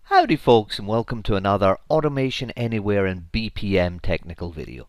Howdy folks, and welcome to another Automation Anywhere and BPM technical video.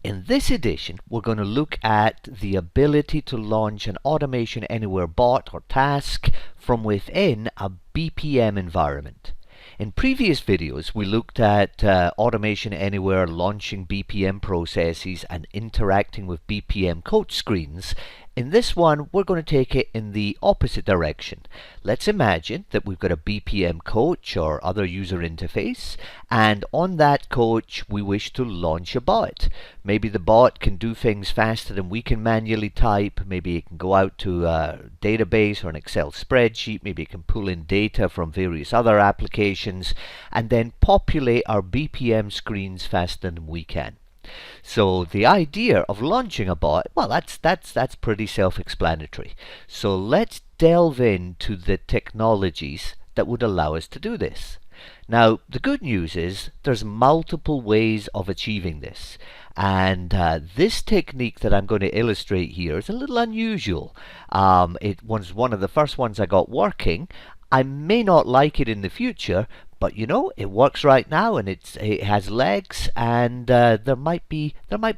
In this edition we're going to look at the ability to launch an Automation Anywhere bot or task from within a BPM environment. In previous videos we looked at Automation Anywhere launching BPM processes and interacting with BPM coach screens. In this one, we're going to take it in the opposite direction. Let's imagine that we've got a BPM coach or other user interface, and on that coach we wish to launch a bot. Maybe the bot can do things faster than we can manually type. Maybe it can go out to a database or an Excel spreadsheet. Maybe it can pull in data from various other applications and then populate our BPM screens faster than we can. So the idea of launching a bot, well, that's pretty self-explanatory. So let's delve into the technologies that would allow us to do this. Now, the good news is there's multiple ways of achieving this. And this technique that I'm going to illustrate here is a little unusual. It was one of the first ones I got working. I may not like it in the future, but you know, it works right now, and it has legs, and there might be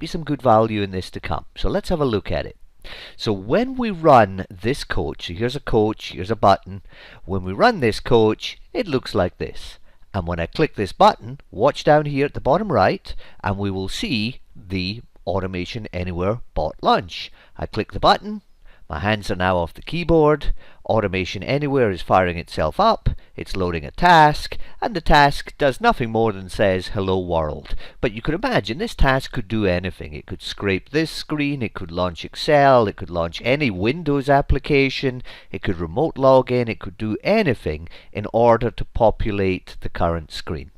some good value in this to come. So let's have a look at it. So when we run this coach, so here's a coach, here's a button. When we run this coach, it looks like this. And when I click this button, watch down here at the bottom right, and we will see the Automation Anywhere bot launch. I click the button. My hands are now off the keyboard. Automation Anywhere is firing itself up. It's loading a task, and the task does nothing more than says hello world. But you could imagine this task could do anything. It could scrape this screen, it could launch Excel, it could launch any Windows application, it could remote log in, it could do anything in order to populate the current screen.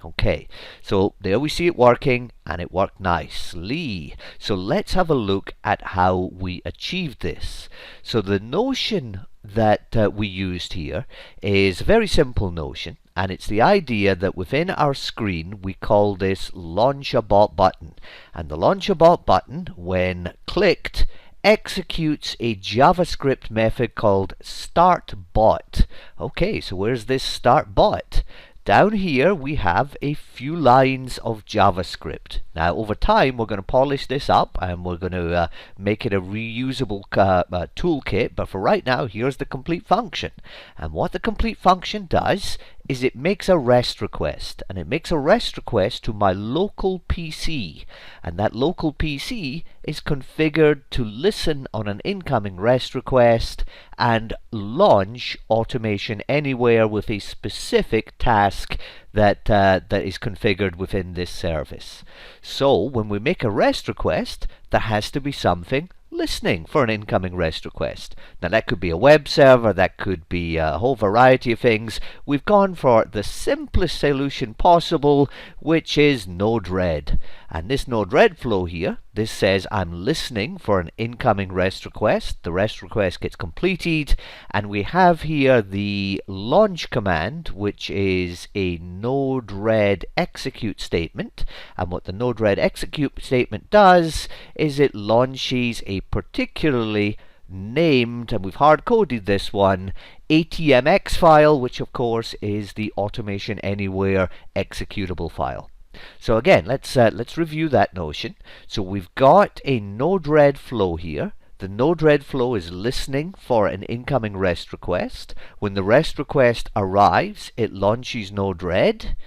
Okay, so there we see it working, and it worked nicely. So let's have a look at how we achieved this. So the notion that we used here is a very simple notion, and it's the idea that within our screen we call this Launch a Bot button. And the Launch a Bot button, when clicked, executes a JavaScript method called startBot. Okay, so where's this startBot? Down here we have a few lines of JavaScript. Now over time we're going to polish this up, and we're going to make it a reusable toolkit, but for right now here's the complete function. And what the complete function does is it makes a REST request, and it makes a REST request to my local PC, and that local PC is configured to listen on an incoming REST request and launch Automation Anywhere with a specific task that is configured within this service. So when we make a REST request, there has to be something listening for an incoming REST request. Now that could be a web server, that could be a whole variety of things. We've gone for the simplest solution possible, which is Node-RED. And this Node-RED flow here, this says I'm listening for an incoming REST request. The REST request gets completed, and we have here the launch command, which is a Node-RED execute statement. And what the Node-RED execute statement does is it launches a particularly named, and we've hard-coded this one, ATMX file, which of course is the Automation Anywhere executable file. So again, let's review that notion. So we've got a Node-RED flow here. The Node-RED flow is listening for an incoming REST request. When the REST request arrives, it launches Node-RED,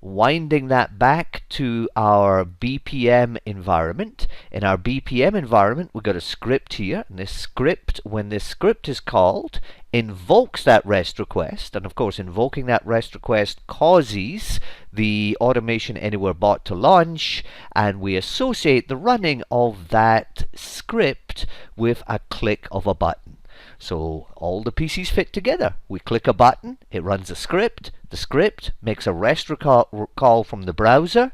winding that back to our BPM environment. In our BPM environment, we've got a script here, and this script, when this script is called, invokes that REST request, and of course invoking that REST request causes the Automation Anywhere bot to launch, and we associate the running of that script with a click of a button. So all the pieces fit together. We click a button, it runs a script, the script makes a REST call from the browser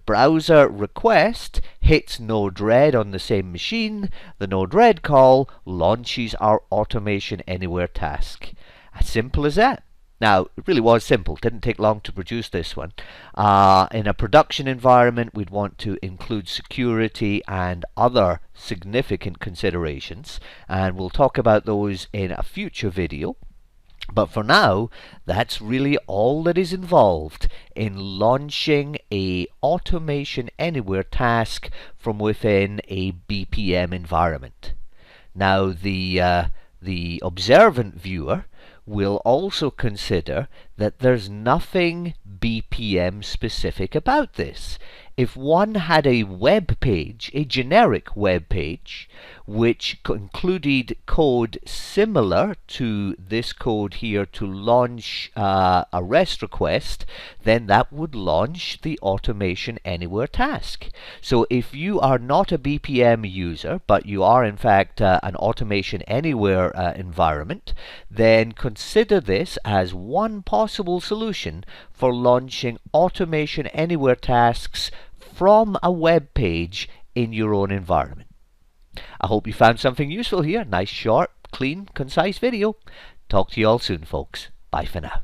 browser request hits Node-RED on the same machine, the Node-RED call launches our Automation Anywhere task. As simple as that. Now, it really was simple. It didn't take long to produce this one. In a production environment, we'd want to include security and other significant considerations, and we'll talk about those in a future video. But for now, that's really all that is involved in launching a Automation Anywhere task from within a BPM environment. Now, the observant viewer will also consider that there's nothing BPM specific about this. If one had a web page, a generic web page, which included code similar to this code here to launch a REST request, then that would launch the Automation Anywhere task. So if you are not a BPM user, but you are in fact an Automation Anywhere environment, then consider this as one possible solution for launching Automation Anywhere tasks from a web page in your own environment. I hope you found something useful here. Nice, short, clean, concise video. Talk to you all soon, folks. Bye for now.